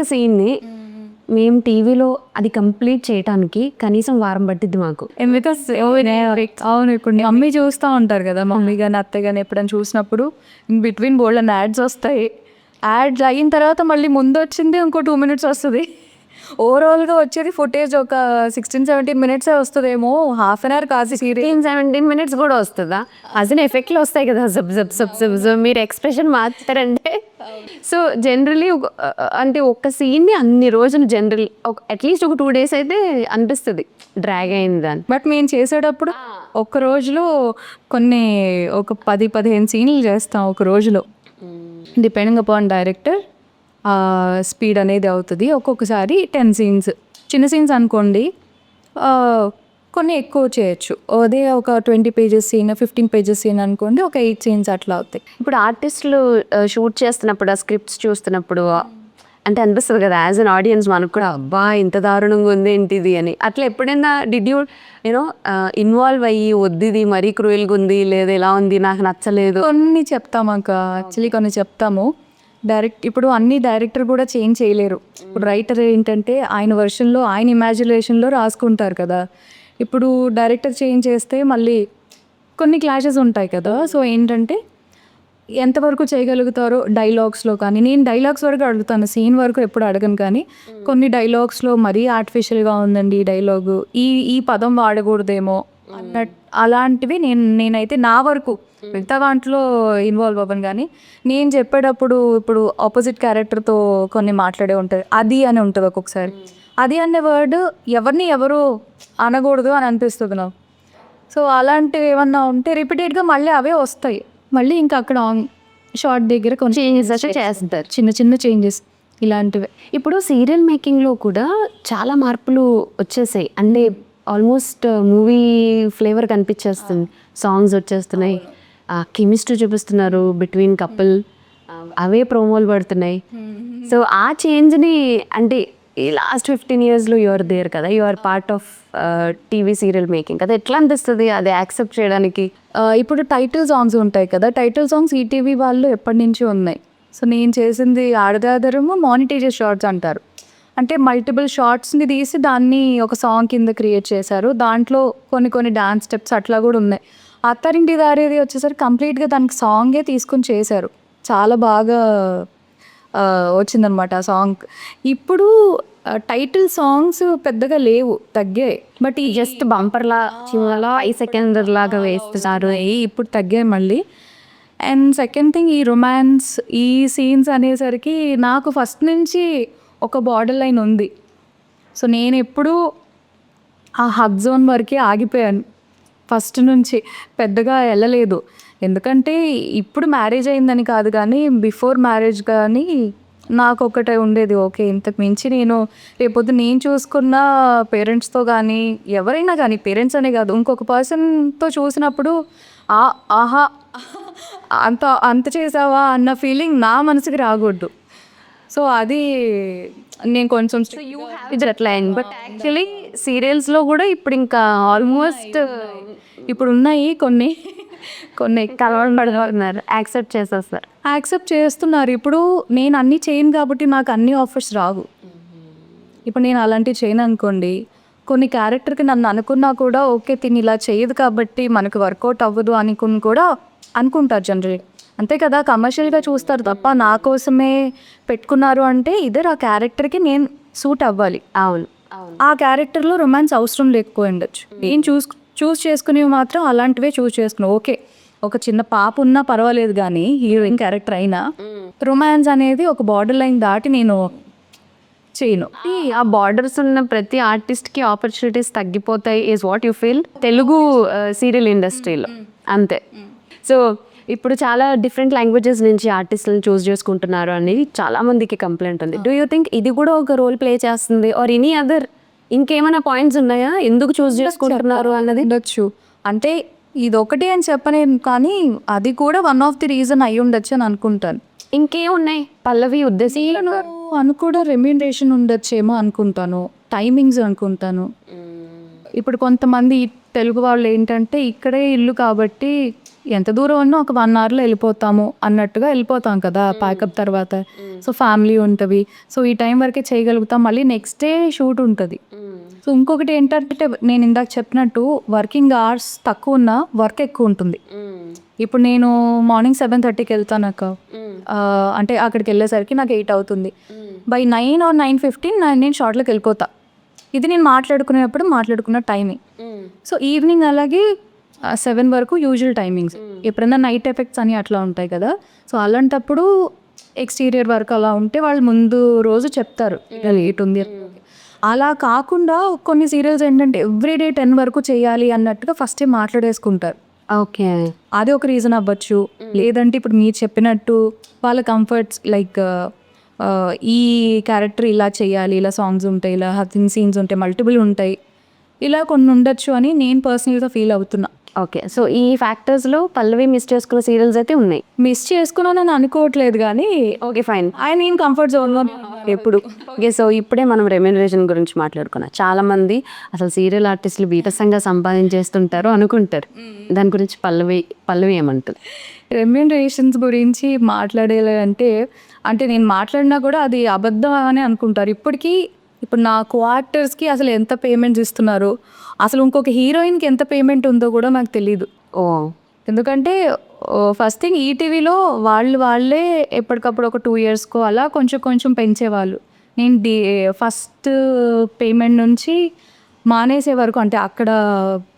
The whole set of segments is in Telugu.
ఒక్క సీన్ని మేము టీవీలో అది కంప్లీట్ చేయడానికి కనీసం వారం పట్టిద్ది మాకు. బికాస్ అవును, ఇప్పుడు మమ్మీ చూస్తూ ఉంటారు కదా, మమ్మీ కానీ అత్తయ్య కానీ ఎప్పుడైనా చూసినప్పుడు in between bold and ads వస్తాయి. యాడ్స్ అయిన తర్వాత మళ్ళీ ముందు వచ్చింది ఇంకో 2 minutes వస్తుంది. ఓవరాల్గా వచ్చేది ఫుటేజ్ ఒక 16-17 minutes వస్తుందేమో, హాఫ్ అన్ అవర్ కాదు సీరియల్. 17 minutes కూడా వస్తుందా? అసలు ఎఫెక్ట్లు వస్తాయి కదా, జబ్ జబ్ జబ్ జబ్ జబ్, మీరు ఎక్స్ప్రెషన్ మార్చారంటే. సో జనరలీ అంటే ఒక్క సీన్ని అన్ని రోజులు జనరల్ అట్లీస్ట్ ఒక 2 days అయితే అనిపిస్తుంది డ్రాగ్ అయింది దాన్ని. బట్ మేము చేసేటప్పుడు ఒక్క రోజులో ఒక 10-15 సీన్లు చేస్తాం ఒక రోజులో, డిపెండింగ్ అపాన్ డైరెక్టర్ స్పీడ్ అనేది అవుతుంది. ఒక్కొక్కసారి 10 scenes, చిన్న సీన్స్ అనుకోండి కొన్ని ఎక్కువ చేయొచ్చు. అదే ఒక 20 pages సీన్, 15 pages సీన్ అనుకోండి, ఒక 8 scenes అట్లా అవుతాయి. ఇప్పుడు ఆర్టిస్టులు షూట్ చేస్తున్నప్పుడు ఆ స్క్రిప్ట్స్ చూస్తున్నప్పుడు అంటే అనిపిస్తుంది కదా, యాజ్ అన్ ఆడియన్స్ మనకు కూడా అబ్బా ఇంత దారుణంగా ఉంది ఏంటిది అని. అట్లా ఎప్పుడైనా డిడ్ యూ యూనో ఇన్వాల్వ్ అయ్యి వద్దిది మరీ క్రూయల్గా ఉంది, లేదా ఎలా ఉంది నాకు నచ్చలేదు? కొన్ని చెప్తాము అక్క, యాక్చువల్లీ కొన్ని చెప్తాము. ఇప్పుడు అన్ని డైరెక్టర్ కూడా చేంజ్ చేయలేరు. ఇప్పుడు రైటర్ ఏంటంటే ఆయన వర్షన్లో, ఆయన ఇమాజినేషన్లో రాసుకుంటారు కదా. ఇప్పుడు డైరెక్టర్ చేంజ్ చేస్తే మళ్ళీ కొన్ని క్లాషెస్ ఉంటాయి కదా. సో ఏంటంటే ఎంతవరకు చేయగలుగుతారో డైలాగ్స్లో కానీ, నేను డైలాగ్స్ వరకు అడుగుతాను, సీన్ వరకు ఎప్పుడు అడగను. కానీ కొన్ని డైలాగ్స్లో మరీ ఆర్టిఫిషియల్గా ఉందండి ఈ డైలాగు, ఈ పదం వాడకూడదేమో అన్నట్టు, అలాంటివి నేనైతే నా వరకు మిగతా దాంట్లో ఇన్వాల్వ్ అవ్వను. కానీ నేను చెప్పేటప్పుడు ఇప్పుడు ఆపోజిట్ క్యారెక్టర్తో కొన్ని మాట్లాడే ఉంటుంది, అది అని ఉంటుంది ఒక్కొక్కసారి. అది అనే వర్డ్ ఎవరు అనకూడదు అని అనిపిస్తుంది నాకు. సో అలాంటివి ఏమన్నా ఉంటే రిపీటెడ్గా మళ్ళీ అవే వస్తాయి. మళ్ళీ ఇంకా అక్కడ షార్ట్ దగ్గర కొన్ని చేంజెస్ అయితే చేస్తారు, చిన్న చిన్న చేంజెస్ ఇలాంటివి. ఇప్పుడు సీరియల్ మేకింగ్లో కూడా చాలా మార్పులు వచ్చేసాయి. అంటే ఆల్మోస్ట్ మూవీ ఫ్లేవర్ కనిపించేస్తుంది, సాంగ్స్ వచ్చేస్తున్నాయి, కెమిస్ట్రీ చూపిస్తున్నారు బిట్వీన్ కపుల్, అవే ప్రోమోలు పడుతున్నాయి. సో ఆ చేంజ్ని అంటే ఈ లాస్ట్ 15 yearsలో యూఆర్ దేర్ కదా, you are part of TV serial making కదా, ఎట్లా అనిపిస్తుంది అది యాక్సెప్ట్ చేయడానికి? ఇప్పుడు టైటిల్ సాంగ్స్ ఉంటాయి కదా, టైటిల్ సాంగ్స్ ఈటీవీ వాళ్ళు ఎప్పటి నుంచి ఉన్నాయి. సో నేను చేసింది ఆడదాదరము మానిటైజర్ షార్ట్స్ అంటారు. అంటే మల్టిపుల్ షార్ట్స్ని తీసి దాన్ని ఒక సాంగ్ కింద క్రియేట్ చేశారు. దాంట్లో కొన్ని డాన్స్ స్టెప్స్ అట్లా కూడా ఉన్నాయి. అత్తారింటి దారేది వచ్చేసరికి కంప్లీట్గా దానికి సాంగే తీసుకొని చేశారు, చాలా బాగా వచ్చిందనమాట ఆ సాంగ్. ఇప్పుడు టైటిల్ సాంగ్స్ పెద్దగా లేవు, తగ్గాయి. బట్ ఈ జస్ట్ బంపర్లా చిన్నలా 5 seconds లాగా వేస్తున్నారు, ఇప్పుడు తగ్గాయి మళ్ళీ. అండ్ సెకండ్ థింగ్, ఈ రొమాన్స్, ఈ సీన్స్ అనేసరికి నాకు ఫస్ట్ నుంచి ఒక బార్డర్ లైన్ ఉంది. సో నేను ఎప్పుడూ ఆ హగ్ జోన్ వరకే ఆగిపోయాను, ఫస్ట్ నుంచి పెద్దగా వెళ్ళలేదు. ఎందుకంటే ఇప్పుడు మ్యారేజ్ అయిందని కాదు, కానీ బిఫోర్ మ్యారేజ్ కానీ నాకు ఒకటే ఉండేది, ఓకే ఇంతకు మించి నేను రేపొద్దు నేను చూసుకున్న పేరెంట్స్తో కానీ ఎవరైనా కానీ, పేరెంట్స్ అనే కాదు ఇంకొక పర్సన్తో చూసినప్పుడు ఆహా అంత చేసావా అన్న ఫీలింగ్ నా మనసుకి రాకూడదు. సో అది నేను కొంచెం అట్లా. బట్ యాక్చువల్లీ సీరియల్స్లో కూడా ఇప్పుడు ఇంకా ఆల్మోస్ట్ ఇప్పుడు ఉన్నాయి కొన్ని కలవడబడుతున్నారు, యాక్సెప్ట్ చేస్తున్నారు. ఇప్పుడు నేను అన్నీ చేయను కాబట్టి నాకు అన్ని ఆఫర్స్ రావు. ఇప్పుడు నేను అలాంటివి చేయను అనుకోండి, కొన్ని క్యారెక్టర్కి నన్ను అనుకున్నా కూడా ఓకే తిని ఇలా చేయదు కాబట్టి మనకు వర్కౌట్ అవ్వదు అనుకుని కూడా అనుకుంటారు జనరల్గా. అంతే కదా, కమర్షియల్గా చూస్తారు తప్ప నా కోసమే పెట్టుకున్నారు అంటే ఇద్దరు ఆ క్యారెక్టర్కి నేను సూట్ అవ్వాలి. అవును, ఆ క్యారెక్టర్లో రొమాన్స్ అవసరం లేకపోయి ఉండొచ్చు. నేను చూస్ చేసుకునేవి మాత్రం అలాంటివే చూస్ చేసుకున్నాను. ఓకే ఒక చిన్న పాప ఉన్నా పర్వాలేదు, కానీ హీరోయిన్ క్యారెక్టర్ అయినా రొమాన్స్ అనేది ఒక బార్డర్ లైన్ దాటి నేను చేయను. ఆ బార్డర్స్ ఉన్న ప్రతి ఆర్టిస్ట్కి ఆపర్చునిటీస్ తగ్గిపోతాయి is what you feel Telugu serial ఇండస్ట్రీలో? అంతే. సో ఇప్పుడు చాలా డిఫరెంట్ లాంగ్వేజెస్ నుంచి ఆర్టిస్టులను చూస్ చేసుకుంటున్నారు అనేది చాలామందికి కంప్లైంట్ ఉంది. డూ యూ థింక్ ఇది కూడా ఒక రోల్ ప్లే చేస్తుంది, ఆర్ ఎనీ అదర్ ఇంకేమైనా పాయింట్స్ ఉన్నాయా ఎందుకు చూస్ చేసుకుంటున్నారు అన్నది? ఉండొచ్చు, అంటే ఇది ఒకటి అని చెప్పలేను, కానీ అది కూడా వన్ ఆఫ్ ది రీజన్ అయి ఉండొచ్చు అని అనుకుంటాను. ఇంకేమున్నాయి పల్లవి ఉద్దేశంలో అని కూడా రెమ్యూనరేషన్ ఉండొచ్చేమో అనుకుంటాను, టైమింగ్స్ అనుకుంటాను. ఇప్పుడు కొంతమంది తెలుగు వాళ్ళు ఏంటంటే ఇక్కడే ఇల్లు కాబట్టి ఎంత దూరం ఉన్నా ఒక 1 అవర్లో వెళ్ళిపోతాము అన్నట్టుగా వెళ్ళిపోతాం కదా ప్యాకప్ తర్వాత. సో ఫ్యామిలీ ఉంటుంది, సో ఈ టైం వరకే చేయగలుగుతాం, మళ్ళీ నెక్స్ట్ డే షూట్ ఉంటుంది. సో ఇంకొకటి ఏంటంటే నేను ఇందాక చెప్పినట్టు వర్కింగ్ అవర్స్ తక్కువ ఉన్నా వర్క్ ఎక్కువ ఉంటుంది. ఇప్పుడు నేను మార్నింగ్ 7:30కి వెళ్తాను అక్క, అంటే అక్కడికి వెళ్ళేసరికి నాకు 8 అవుతుంది. బై 9 or 9:15 నేను షార్ట్లోకి వెళ్ళిపోతా. ఇది నేను మాట్లాడుకున్న టైమింగ్. సో ఈవినింగ్ అలాగే 7 వరకు యూజువల్ టైమింగ్స్. ఎప్పుడైనా నైట్ ఎఫెక్ట్స్ అని అట్లా ఉంటాయి కదా, సో అలాంటప్పుడు ఎక్స్టీరియర్ వర్క్ అలా ఉంటే వాళ్ళు ముందు రోజు చెప్తారు ఇలా లేట్ ఉంది. అలా కాకుండా కొన్ని సీరియల్స్ ఏంటంటే ఎవ్రీడే 10 వరకు చేయాలి అన్నట్టుగా ఫస్టే మాట్లాడేసుకుంటారు. ఓకే, అది ఒక రీజన్ అవ్వచ్చు. లేదంటే ఇప్పుడు మీరు చెప్పినట్టు వాళ్ళ కంఫర్ట్స్ లైక్ ఈ క్యారెక్టర్ ఇలా చేయాలి, ఇలా సాంగ్స్ ఉంటాయి, ఇలా హసింగ్ సీన్స్ ఉంటాయి, మల్టిపుల్ ఉంటాయి, ఇలా కొన్ని ఉండొచ్చు అని నేను పర్సనల్గా ఫీల్ అవుతున్నా. ఓకే. సో ఈ ఫ్యాక్టర్స్లో పల్లవి మిస్ చేసుకున్న సీరియల్స్ అయితే ఉన్నాయి. మిస్ చేసుకున్నానని అనుకోవట్లేదు కానీ ఓకే ఫైన్, ఆయన నేను కంఫర్ట్ జోన్లో ఎప్పుడు. ఓకే, సో ఇప్పుడే మనం రెమ్యూనరేషన్ గురించి మాట్లాడుకున్నాం. చాలా మంది అసలు సీరియల్ ఆర్టిస్టులు బీటసంగా సంపాదించేస్తుంటారు అనుకుంటారు. దాని గురించి పల్లవి ఏమంటుంది? రెమ్యూనరేషన్స్ గురించి మాట్లాడేలంటే అంటే నేను మాట్లాడినా కూడా అది అబద్ధం అని అనుకుంటారు. ఇప్పుడు నా కోఆక్టర్స్కి అసలు ఎంత పేమెంట్స్ ఇస్తున్నారు, అసలు ఇంకొక హీరోయిన్కి ఎంత పేమెంట్ ఉందో కూడా నాకు తెలీదు. ఎందుకంటే ఫస్ట్ థింగ్ ఈటీవీలో వాళ్ళే ఎప్పటికప్పుడు ఒక 2 yearsకో అలా కొంచెం పెంచేవాళ్ళు. నేను ఫస్ట్ పేమెంట్ నుంచి మానేసే వరకు, అంటే అక్కడ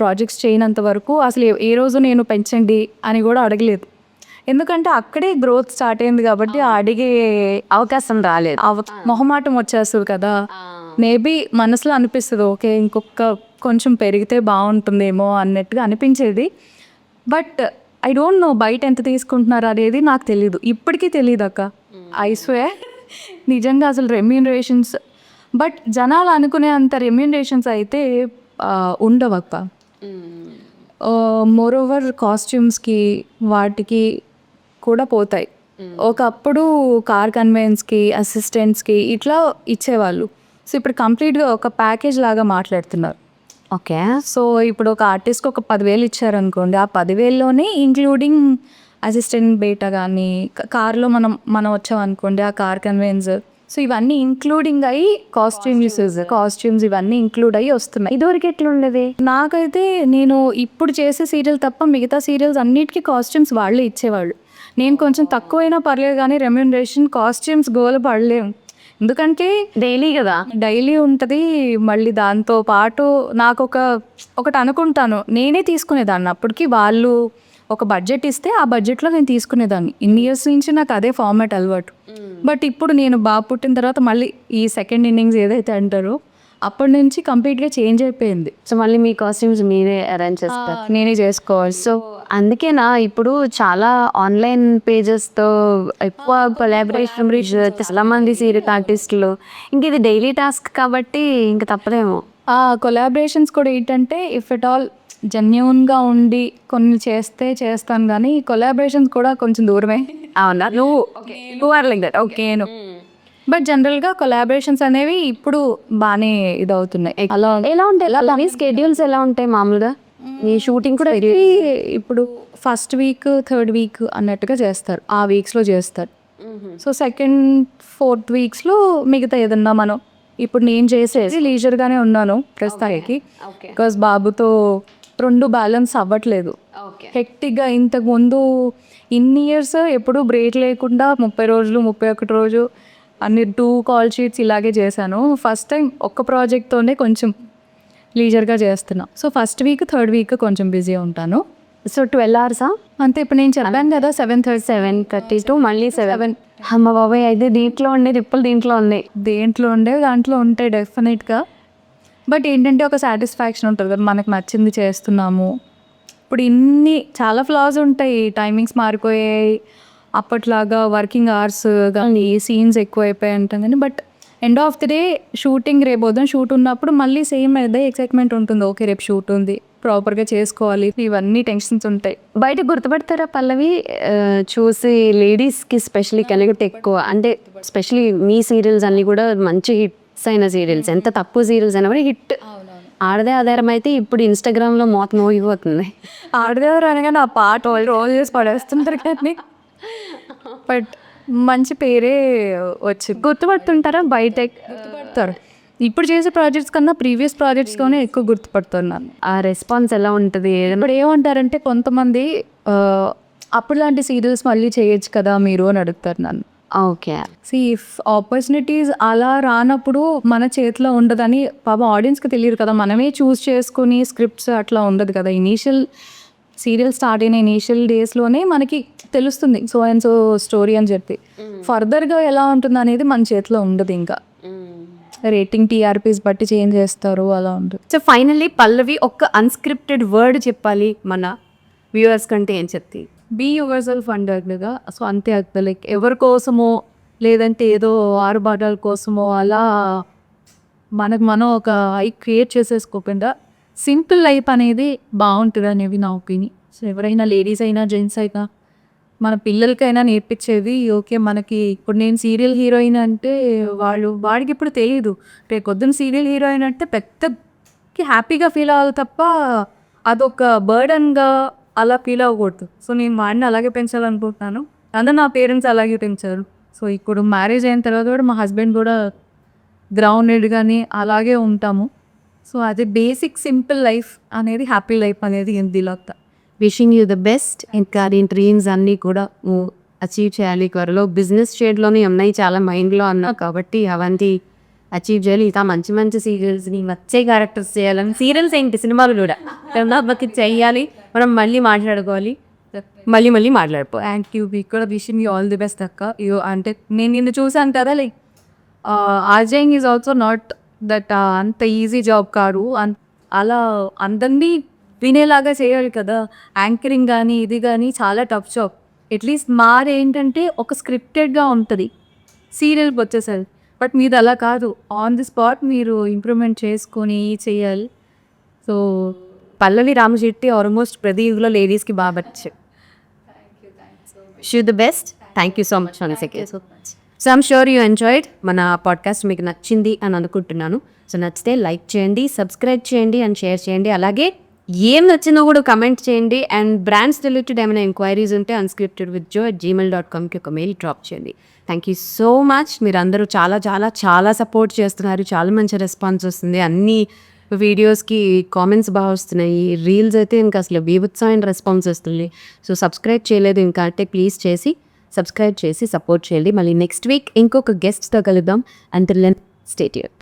ప్రాజెక్ట్స్ చేయనంత వరకు అసలు ఏ రోజు నేను పెంచండి అని కూడా అడగలేదు. ఎందుకంటే అక్కడే గ్రోత్ స్టార్ట్ అయింది కాబట్టి అడిగే అవకాశం రాలేదు, మొహమాటం వచ్చేస్తుంది కదా. మేబీ మనసులో అనిపిస్తుంది ఓకే ఇంకొక కొంచెం పెరిగితే బాగుంటుందేమో అన్నట్టుగా అనిపించేది. బట్ ఐ డోంట్ నో బయట ఎంత తీసుకుంటున్నారు అనేది నాకు తెలీదు, ఇప్పటికీ తెలియదు అక్క. ఐ స్వేర్ నిజంగా అసలు రెమ్యూనరేషన్స్ బట్ జనాలు అనుకునే అంత రెమ్యూనరేషన్స్ అయితే ఉండవక్క. మోరోవర్ కాస్ట్యూమ్స్కి వాటికి కూడా పోతాయి. ఒకప్పుడు కార్ కన్వెన్స్కి, అసిస్టెంట్స్కి ఇట్లా ఇచ్చేవాళ్ళు. సో ఇప్పుడు కంప్లీట్గా ఒక ప్యాకేజ్ లాగా మాట్లాడుతున్నారు. ఓకే, సో ఇప్పుడు ఒక ఆర్టిస్ట్కి ఒక 10,000 ఇచ్చారనుకోండి, ఆ 10,000లోనే ఇంక్లూడింగ్ అసిస్టెంట్ బేటా కానీ కార్లో మనం వచ్చామనుకోండి ఆ కార్ కన్వెన్స్, సో ఇవన్నీ ఇంక్లూడింగ్ అయ్యి కాస్ట్యూమ్స్ ఇవన్నీ ఇంక్లూడ్ అయ్యి వస్తున్నాయి. ఇదివరకు ఎట్లా ఉండేది? నాకైతే నేను ఇప్పుడు చేసే సీరియల్ తప్ప మిగతా సీరియల్స్ అన్నిటికీ కాస్ట్యూమ్స్ వాళ్ళే ఇచ్చేవాళ్ళు. నేను కొంచెం తక్కువైనా పర్లేదు కానీ రెమ్యూనరేషన్ కాస్ట్యూమ్స్ గోల పడలేము. ఎందుకంటే డైలీ ఉంటుంది. మళ్ళీ దాంతో పాటు నాకు ఒకటి అనుకుంటాను, నేనే తీసుకునేదాన్ని. అప్పటికి వాళ్ళు ఒక బడ్జెట్ ఇస్తే ఆ బడ్జెట్లో నేను తీసుకునేదాన్ని. ఇన్ని ఇయర్స్ నుంచి నాకు అదే ఫార్మాట్ అలవాటు. బట్ ఇప్పుడు నేను బాబు పుట్టిన తర్వాత మళ్ళీ ఈ సెకండ్ ఇన్నింగ్స్ ఏదైతే అంటారో అప్పటి నుంచి కంప్లీట్గా చేంజ్ అయిపోయింది. సో మళ్ళీ మీ కాస్ట్యూమ్స్ మీరే అరేంజ్ చేస్తారు, నేనే చేసుకోవాలి. సో అందుకేనా ఇప్పుడు చాలా ఆన్లైన్ పేజెస్తో ఎక్కువ కొలాబరేషన్, చాలా మంది సీరియల్ ఆర్టిస్టులు. ఇంక ఇది డైలీ టాస్క్ కాబట్టి ఇంక తప్పదేమో. కొలాబరేషన్స్ కూడా ఏంటంటే ఇఫ్ ఎట్ ఆల్ జెన్యూన్గా ఉండి కొన్ని చేస్తాను కానీ కొలాబరేషన్స్ కూడా కొంచెం దూరమే. అవునా? నువ్వు are like that? Okay. But జనరల్గా కొలాబరేషన్స్ అనేవి ఇప్పుడు బాగానే ఇదవుతున్నాయి. ఎలా ఉంటాయి స్కెడ్యూల్స్ ఎలా ఉంటాయి మామూలుగా? ఈ షూటింగ్ కూడా ఇప్పుడు ఫస్ట్ వీక్, థర్డ్ వీక్ అన్నట్టుగా చేస్తారు, ఆ వీక్స్లో చేస్తారు. సో సెకండ్, ఫోర్త్ వీక్స్లో మిగతా ఏదన్నా మనం ఇప్పుడు నేను చేసేది లీజర్గానే ఉన్నాను ప్రస్తుతానికి. బికాస్ బాబుతో 2 బ్యాలెన్స్ అవ్వట్లేదు. హెక్టిక్గా ఇంతకుముందు ఇన్ని ఇయర్స్ ఎప్పుడూ బ్రేక్ లేకుండా 30 రోజులు, 31 రోజు అన్ని 2 కాల్ షీట్స్ ఇలాగే చేశాను. ఫస్ట్ టైం ఒక్క ప్రాజెక్ట్తోనే కొంచెం లీజర్గా చేస్తున్నా. So first week, third week కొంచెం బిజీ ఉంటాను. సో 12 hours అంతే. ఇప్పుడు నేను చెప్పాను కదా 7:30 to మళ్ళీ 7. అమ్మ బాబాయ్, అయితే దీంట్లో ఉండే రిప్పులు దీంట్లో ఉన్నాయి, దాంట్లో ఉంటాయి డెఫినెట్గా. బట్ ఏంటంటే ఒక సాటిస్ఫాక్షన్ ఉంటుంది కదా, మనకు నచ్చింది చేస్తున్నాము. ఇప్పుడు చాలా ఫ్లాస్ ఉంటాయి, టైమింగ్స్ మారిపోయాయి, అప్పట్లాగా వర్కింగ్ అవర్స్ కానీ సీన్స్ ఎక్కువ అయిపోయాయి అంటాం కానీ. But end of the day shooting రేపు వద్దాం షూట్ ఉన్నప్పుడు మళ్ళీ సేమ్ అదే ఎక్సైట్మెంట్ ఉంటుంది. ఓకే రేపు షూట్ ఉంది, ప్రాపర్గా చేసుకోవాలి, ఇవన్నీ టెన్షన్స్ ఉంటాయి. బయట గుర్తుపడతారా పల్లవి? చూసి లేడీస్కి స్పెషల్లీ కనెక్ట్ ఎక్కువ, అంటే స్పెషల్లీ మీ సీరియల్స్ అన్నీ కూడా మంచి హిట్స్ అయిన సీరియల్స్, ఎంత తక్కువ సీరియల్స్ అయినా కూడా హిట్ ఆడదే ఆధారం అయితే ఇప్పుడు ఇన్స్టాగ్రామ్లో మోత మోగిపోతుంది. ఆడదేవారు అనగా నా పాట రోల్ చేసి పడేస్తుంటారు కానీ బట్ మంచి పేరే వచ్చింది. గుర్తుపడుతుంటారా బయట? గుర్తుపడతారు. ఇప్పుడు చేసే ప్రాజెక్ట్స్ కన్నా ప్రీవియస్ ప్రాజెక్ట్స్లోనే ఎక్కువ గుర్తుపడుతున్నాను. ఆ రెస్పాన్స్ ఎలా ఉంటుంది? ఇప్పుడు ఏమంటారంటే కొంతమంది అప్పుడు లాంటి సీరియల్స్ మళ్ళీ చేయొచ్చు కదా మీరు అని అడుగుతారు నన్ను. ఓకే. ఇఫ్ ఆపర్చునిటీస్ అలా రానప్పుడు మన చేతిలో ఉండదని పాపం ఆడియన్స్కి తెలియదు కదా, మనమే చూస్ చేసుకుని స్క్రిప్ట్స్ అట్లా ఉండదు కదా. ఇనీషియల్ సీరియల్ స్టార్ట్ అయిన ఇనీషియల్ డేస్లోనే మనకి తెలుస్తుంది సో అండ్ సో స్టోరీ అని చెప్పి. ఫర్దర్గా ఎలా ఉంటుంది అనేది మన చేతిలో ఉండదు. ఇంకా రేటింగ్ టీఆర్పీస్ బట్టి చేంజ్ చేస్తారు, అలా ఉంటుంది. సో ఫైనల్లీ పల్లవి ఒక్క అన్స్క్రిప్టెడ్ వర్డ్ చెప్పాలి మన వ్యూవర్స్ కంటే ఏం చెప్తే? బీ యువర్ సెల్ఫ్ అండర్గా. సో అంతే అర్థం. లైక్ ఎవరి కోసమో లేదంటే ఏదో ఆరుబాటాల కోసమో అలా మనకు మనం ఒక క్రియేట్ చేసేసుకోకుండా సింపుల్ లైఫ్ అనేది బాగుంటుంది అనేవి నా ఒపీనియన్. సో ఎవరైనా లేడీస్ అయినా జెంట్స్ అయినా మన పిల్లలకైనా నేర్పించేది ఓకే. మనకి ఇప్పుడు నేను సీరియల్ హీరోయిన్ అంటే వాడికి ఇప్పుడు తెలియదు, రేపు పొద్దున్న సీరియల్ హీరోయిన్ అంటే పెద్దకి హ్యాపీగా ఫీల్ అవ్వాలి తప్ప అదొక బర్డన్గా అలా ఫీల్ అవ్వకూడదు. సో నేను వాడిని అలాగే పెంచాలనుకుంటున్నాను. అందరూ నా పేరెంట్స్ అలాగే పెంచారు. సో ఇప్పుడు మ్యారేజ్ అయిన తర్వాత కూడా మా హస్బెండ్ కూడా గ్రౌండెడ్గానే అలాగే ఉంటాము. సో అది బేసిక్ సింపుల్ లైఫ్ అనేది హ్యాపీ లైఫ్ అనేది ఇందులో. Wishing you the best. ఇంకా నీ డ్రీమ్స్ అన్నీ కూడా అచీవ్ చేయాలి త్వరలో. బిజినెస్ షేడ్లోనే ఉన్నాయి చాలా మైండ్లో అన్నావు కాబట్టి అవన్నీ అచీవ్ చేయాలి. ఇంకా మంచి మంచి సీరియల్స్ని వచ్చే క్యారెక్టర్స్ చేయాలని, సీరియల్స్ ఏంటి సినిమాలు కూడా బట్టి చెయ్యాలి. మనం మళ్ళీ మాట్లాడుకోవాలి, మళ్ళీ మాట్లాడుకోవాలి. Thank you. ఇక్కడ wishing you all the best అక్క. అంటే నేను నిన్ను చూసాను కదా, like RJing is also not that అంత ఈజీ జాబ్ కాదు. అలా అందరినీ వినేలాగా చేయాలి కదా. యాంకరింగ్ కానీ ఇది కానీ చాలా టఫ్ జాబ్. అట్లీస్ట్ మారేంటంటే ఒక స్క్రిప్టెడ్గా ఉంటుంది సీరియల్కి వచ్చేసరి, బట్ మీది అలా కాదు, ఆన్ ది స్పాట్ మీరు ఇంప్రూవ్మెంట్ చేసుకొని చేయాలి. సో పల్లవి రామశెట్టి ఆల్మోస్ట్ ప్రతి యుగంలో లేడీస్కి బాగా వచ్చారు. Wish you the best. Thank you so much one second. So I'm sure you enjoyed. మన పాడ్కాస్ట్ మీకు నచ్చింది అని అనుకుంటున్నాను. సో నచ్చితే లైక్ చేయండి, సబ్స్క్రైబ్ చేయండి అండ్ షేర్ చేయండి. అలాగే ఏం నచ్చిందో కూడా కమెంట్ చేయండి. అండ్ బ్రాండ్స్ రిలేటెడ్ ఏమైనా ఎంక్వైరీస్ ఉంటే unscriptedwithjoe@gmail.comకి ఒక మెయిల్ డ్రాప్ చేయండి. Thank you so much. మీరు అందరూ చాలా చాలా చాలా సపోర్ట్ చేస్తున్నారు. చాలా మంచి రెస్పాన్స్ వస్తుంది. అన్ని వీడియోస్కి కామెంట్స్ బాగా వస్తున్నాయి. రీల్స్ అయితే ఇంకా అసలు బీభత్సమైన రెస్పాన్స్ వస్తుంది. సో సబ్స్క్రైబ్ చేయలేదు ఇంకా అంటే ప్లీజ్ చేసి సబ్స్క్రైబ్ చేసి సపోర్ట్ చేయండి. మళ్ళీ నెక్స్ట్ వీక్ ఇంకొక గెస్ట్తో కలుద్దాం. Until then stay tuned.